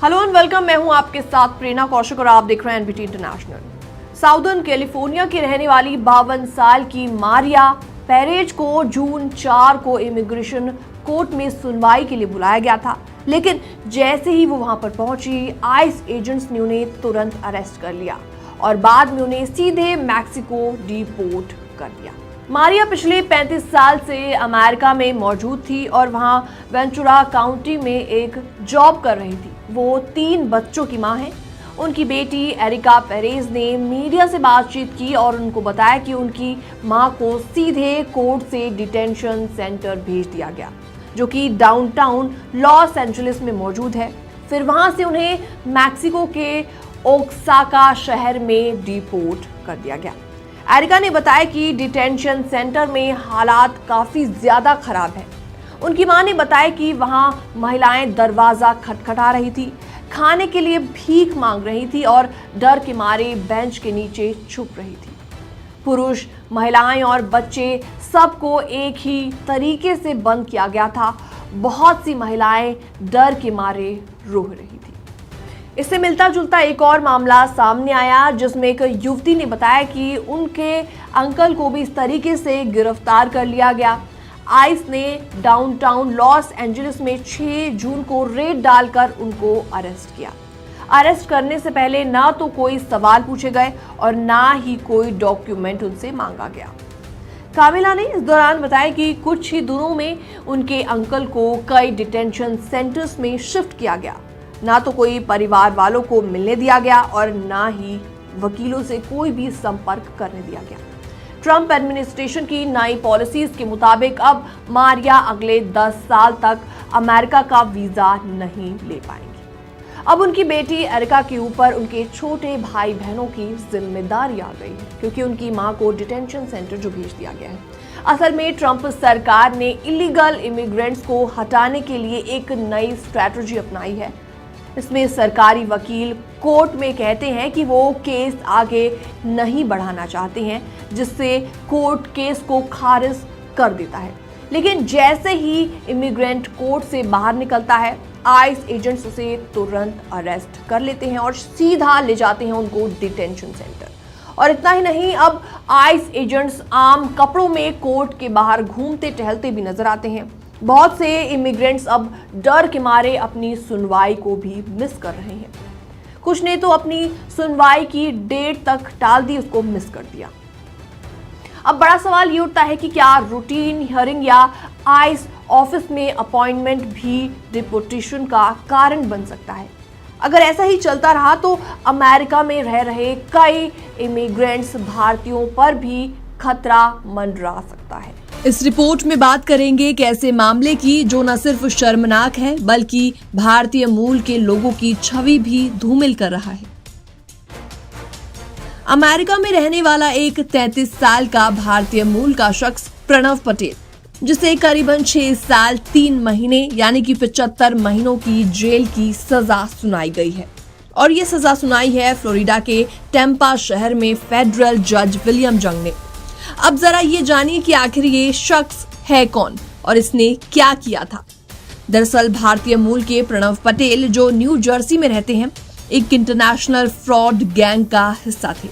Hello and welcome. मैं हूं आपके साथ प्रेरणा कौशिक और आप देख रहे हैं एनबीटी इंटरनेशनल। साउदर्न कैलिफोर्निया की रहने वाली 52 साल की मारिया पेरेज को जून 4 को इमिग्रेशन कोर्ट में सुनवाई के लिए बुलाया गया था, लेकिन जैसे ही वो वहां पर पहुंची, आइस एजेंट्स ने उन्हें तुरंत अरेस्ट कर लिया और बाद में उन्हें सीधे मैक्सिको डिपोर्ट कर दिया। मारिया पिछले 35 साल से अमेरिका में मौजूद थी और वहां वेंचुरा काउंटी में एक जॉब कर रही थी। वो 3 बच्चों की मां है। उनकी बेटी एरिका पेरेज ने मीडिया से बातचीत की और उनको बताया कि उनकी मां को सीधे कोर्ट से डिटेंशन सेंटर भेज दिया गया, जो कि डाउनटाउन लॉस एंजलिस में मौजूद है। फिर वहां से उन्हें मैक्सिको के ओक्साका शहर में डिपोर्ट कर दिया गया। एरिका ने बताया कि डिटेंशन सेंटर में हालात काफी ज्यादा खराब है। उनकी मां ने बताया कि वहां महिलाएं दरवाजा खटखटा रही थी, खाने के लिए भीख मांग रही थी और डर के मारे बेंच के नीचे छुप रही थी। पुरुष, महिलाएं और बच्चे सबको एक ही तरीके से बंद किया गया था। बहुत सी महिलाएं डर के मारे रो रही थी। इससे मिलता जुलता एक और मामला सामने आया, जिसमें एक युवती ने बताया कि उनके अंकल को भी इस तरीके से गिरफ्तार कर लिया गया। आइस ने डाउनटाउन लॉस एंजलिस में 6 जून को रेड डालकर उनको अरेस्ट किया। अरेस्ट करने से पहले ना तो कोई सवाल पूछे गए और ना ही कोई डॉक्यूमेंट उनसे मांगा गया। कामिला ने इस दौरान बताया कि कुछ ही दिनों में उनके अंकल को कई डिटेंशन सेंटर्स में शिफ्ट किया गया। ना तो कोई परिवार वालों को मिलने दिया गया और ना ही वकीलों से कोई भी संपर्क करने दिया गया। ट्रंप एडमिनिस्ट्रेशन की नई पॉलिसीज के मुताबिक अब मारिया अगले 10 साल तक अमेरिका का वीजा नहीं ले पाएंगी। अब उनकी बेटी एरिका के ऊपर उनके छोटे भाई बहनों की जिम्मेदारी आ गई है, क्योंकि उनकी मां को डिटेंशन सेंटर जो भेज दिया गया है। असल में ट्रंप सरकार ने इलीगल इमिग्रेंट्स को हटाने के लिए एक नई स्ट्रैटेजी अपनाई है। इसमें सरकारी वकील कोर्ट में कहते हैं कि वो केस आगे नहीं बढ़ाना चाहते हैं, जिससे कोर्ट केस को खारिज कर देता है। लेकिन जैसे ही इमिग्रेंट कोर्ट से बाहर निकलता है, आइस एजेंट्स उसे तुरंत अरेस्ट कर लेते हैं और सीधा ले जाते हैं उनको डिटेंशन सेंटर। और इतना ही नहीं, अब आइस एजेंट्स आम कपड़ों में कोर्ट के बाहर घूमते टहलते भी नजर आते हैं। बहुत से इमिग्रेंट्स अब डर के मारे अपनी सुनवाई को भी मिस कर रहे हैं। कुछ ने तो अपनी सुनवाई की डेट तक टाल दी, उसको मिस कर दिया। अब बड़ा सवाल ये उठता है कि क्या रूटीन हियरिंग या आइस ऑफिस में अपॉइंटमेंट भी डिपोर्टेशन का कारण बन सकता है। अगर ऐसा ही चलता रहा तो अमेरिका में रह रहे कई इमिग्रेंट्स भारतीयों पर भी खतरा मंडरा सकता है। इस रिपोर्ट में बात करेंगे एक ऐसे मामले की जो न सिर्फ शर्मनाक है, बल्कि भारतीय मूल के लोगों की छवि भी धूमिल कर रहा है। अमेरिका में रहने वाला एक 33 साल का भारतीय मूल का शख्स प्रणव पटेल, जिसे करीबन 6 साल 3 महीने यानी कि 75 महीनों की जेल की सजा सुनाई गई है। और ये सजा सुनाई है फ्लोरिडा के टेम्पा शहर में फेडरल जज विलियम जंग ने। अब जरा ये जानिए कि आखिर ये शख्स है कौन और इसने क्या किया था। दरअसल भारतीय मूल के प्रणव पटेल, जो न्यू जर्सी में रहते हैं, एक इंटरनेशनल फ्रॉड गैंग का हिस्सा थे।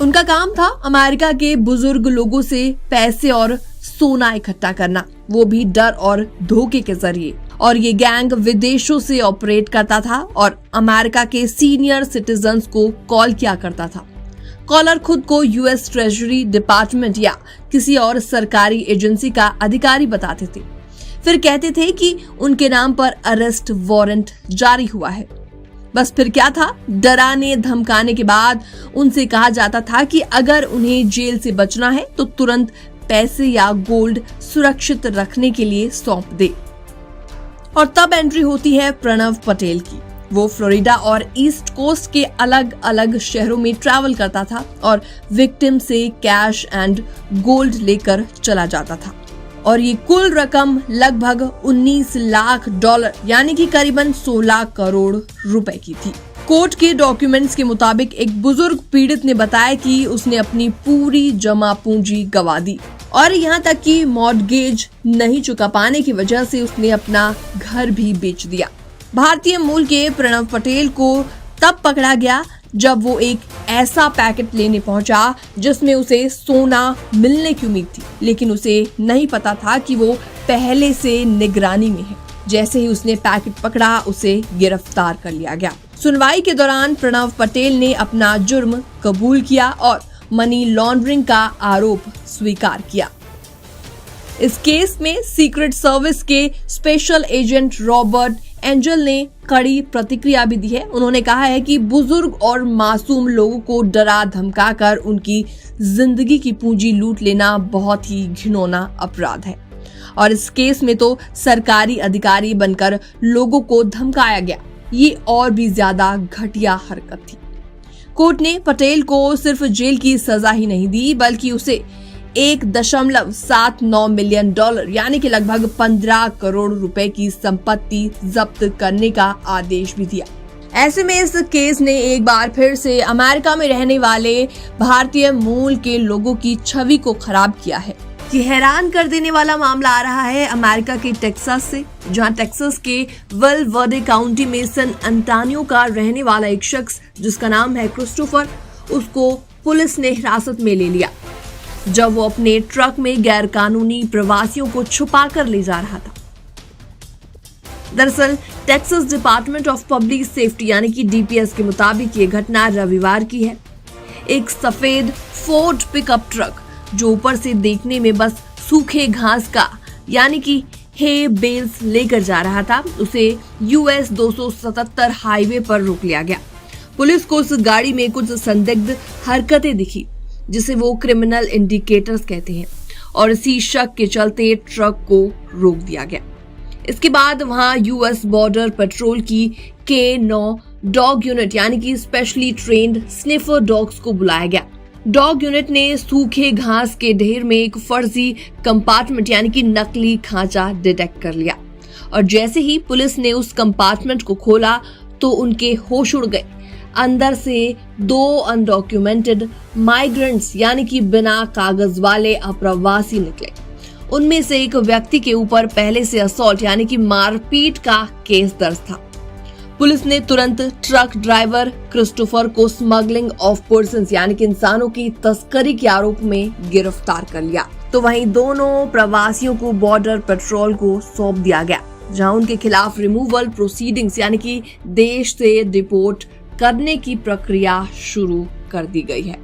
उनका काम था अमेरिका के बुजुर्ग लोगों से पैसे और सोना इकट्ठा करना, वो भी डर और धोखे के जरिए। और ये गैंग विदेशों से ऑपरेट करता था और अमेरिका के सीनियर सिटीजन्स को कॉल किया करता था। कॉलर खुद को यूएस ट्रेजरी डिपार्टमेंट या किसी और सरकारी एजेंसी का अधिकारी बताते थे। फिर कहते थे कि उनके नाम पर अरेस्ट वारंट जारी हुआ है। बस फिर क्या था, डराने धमकाने के बाद उनसे कहा जाता था कि अगर उन्हें जेल से बचना है तो तुरंत पैसे या गोल्ड सुरक्षित रखने के लिए सौंप दे। और तब एंट्री होती है प्रणव पटेल की। वो फ्लोरिडा और ईस्ट कोस्ट के अलग अलग शहरों में ट्रैवल करता था और विक्टिम से कैश एंड गोल्ड लेकर चला जाता था। और ये कुल रकम लगभग $19 लाख यानी कि करीबन 16 करोड़ रुपए की थी। कोर्ट के डॉक्यूमेंट्स के मुताबिक एक बुजुर्ग पीड़ित ने बताया कि उसने अपनी पूरी जमा पूंजी गंवा दी और यहाँ तक कि मॉर्गेज नहीं चुका पाने की वजह से उसने अपना घर भी बेच दिया। भारतीय मूल के प्रणव पटेल को तब पकड़ा गया जब वो एक ऐसा पैकेट लेने पहुंचा जिसमें उसे सोना मिलने की उम्मीद थी, लेकिन उसे नहीं पता था कि वो पहले से निगरानी में है। जैसे ही उसने पैकेट पकड़ा, उसे गिरफ्तार कर लिया गया। सुनवाई के दौरान प्रणव पटेल ने अपना जुर्म कबूल किया और मनी लॉन्ड्रिंग का आरोप स्वीकार किया। इस केस में सीक्रेट सर्विस के स्पेशल एजेंट रॉबर्ट एंजल ने कड़ी प्रतिक्रिया भी दी है। उन्होंने कहा है कि बुजुर्ग और मासूम लोगों को डरा धमकाकर उनकी जिंदगी की पूंजी लूट लेना बहुत ही घिनौना अपराध है और इस केस में तो सरकारी अधिकारी बनकर लोगों को धमकाया गया। ये और भी ज्यादा घटिया हरकत थी। कोर्ट ने पटेल को सिर्फ जेल की सजा ही नहीं दी, बल्कि उसे $1.79 मिलियन यानी कि लगभग 15 करोड़ रुपए की संपत्ति जब्त करने का आदेश भी दिया। ऐसे में इस केस ने एक बार फिर से अमेरिका में रहने वाले भारतीय मूल के लोगों की छवि को खराब किया है। ये हैरान कर देने वाला मामला आ रहा है अमेरिका के टेक्सास से, जहां टेक्सास के वेल वर्डे काउंटी में सैन एंटोनियो का रहने वाला एक शख्स जिसका नाम है क्रिस्टोफर, उसको पुलिस ने हिरासत में ले लिया जब वो अपने ट्रक में गैरकानूनी प्रवासियों को छुपा कर ले जा रहा था। दरअसल Texas department of public safety यानी कि डीपीएस के मुताबिक ये घटना रविवार की है। एक सफेद फोर्ड पिकअप ट्रक जो ऊपर से देखने में बस सूखे घास का यानी कि हे बेल्स लेकर जा रहा था, उसे US 277 हाईवे पर रोक लिया गया। पुलिस को उस गाड़ी में कुछ संदिग्ध हरकतें दिखी जिसे वो क्रिमिनल इंडिकेटर्स कहते हैं और इसी शक के चलते ट्रक को रोक दिया गया। इसके बाद वहां US बॉर्डर पेट्रोल की K9 डॉग यूनिट यानी कि स्पेशली ट्रेन्ड स्निफर डॉग्स को बुलाया गया। डॉग यूनिट ने सूखे घास के ढेर में एक फर्जी कंपार्टमेंट यानी कि नकली खांचा डिटेक्ट कर लिया और जैसे ही पुलिस ने उस कंपार्टमेंट को खोला तो उनके होश उड़ गए। अंदर से 2 अनडॉक्यूमेंटेड माइग्रेंट्स यानी कि बिना कागज वाले अप्रवासी निकले। उनमें से एक व्यक्ति के ऊपर पहले से असॉल्ट यानी कि मारपीट का केस दर्ज था। पुलिस ने तुरंत ट्रक ड्राइवर क्रिस्टोफर को स्मगलिंग ऑफ पर्सन्स यानी कि इंसानों की तस्करी के आरोप में गिरफ्तार कर लिया। तो वहीं दोनों प्रवासियों को बॉर्डर पेट्रोल को सौंप दिया गया, जहां उनके खिलाफ रिमूवल प्रोसीडिंग्स यानी कि देश से डिपोर्ट करने की प्रक्रिया शुरू कर दी गई है।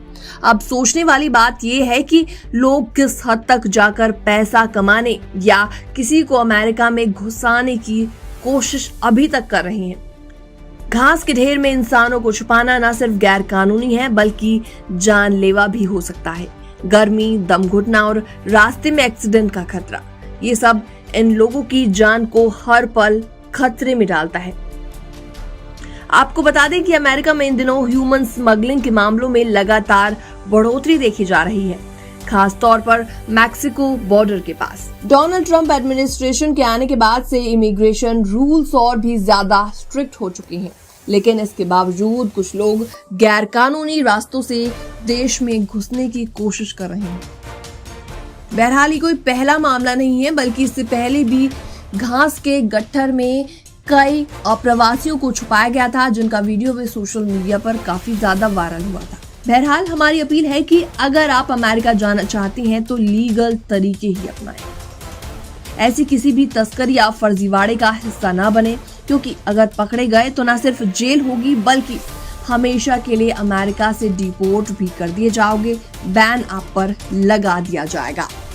अब सोचने वाली बात यह है कि लोग किस हद तक जाकर पैसा कमाने या किसी को अमेरिका में घुसाने की कोशिश अभी तक कर रहे हैं। घास के ढेर में इंसानों को छुपाना न सिर्फ गैर कानूनी है बल्कि जानलेवा भी हो सकता है। गर्मी, दम घुटना और रास्ते में एक्सीडेंट का खतरा, ये सब इन लोगों की जान को हर पल खतरे में डालता है। आपको बता दें कि अमेरिका में इन दिनों ह्यूमन स्मगलिंग के मामलों में लगातार बढ़ोतरी देखी जा रही है, खास तौर पर मैक्सिको बॉर्डर के पास। डोनाल्ड ट्रंप एडमिनिस्ट्रेशन के आने के बाद से इमिग्रेशन रूल्स और भी ज्यादा स्ट्रिक्ट हो चुके हैं, लेकिन इसके बावजूद कुछ लोग गैर कानूनी रास्तों से देश में घुसने की कोशिश कर रहे हैं। बहरहाल ये कोई पहला मामला नहीं है, बल्कि इससे पहले भी घास के गट्ठर में कई अप्रवासियों को छुपाया गया था, जिनका वीडियो भी सोशल मीडिया पर काफी ज्यादा वायरल हुआ था। बहरहाल हमारी अपील है कि अगर आप अमेरिका जाना चाहती हैं तो लीगल तरीके ही अपनाएं। ऐसी किसी भी तस्करी या फर्जीवाड़े का हिस्सा ना बने, क्योंकि अगर पकड़े गए तो न सिर्फ जेल होगी बल्कि हमेशा के लिए अमेरिका से डिपोर्ट भी कर दिए जाओगे, बैन आप पर लगा दिया जाएगा।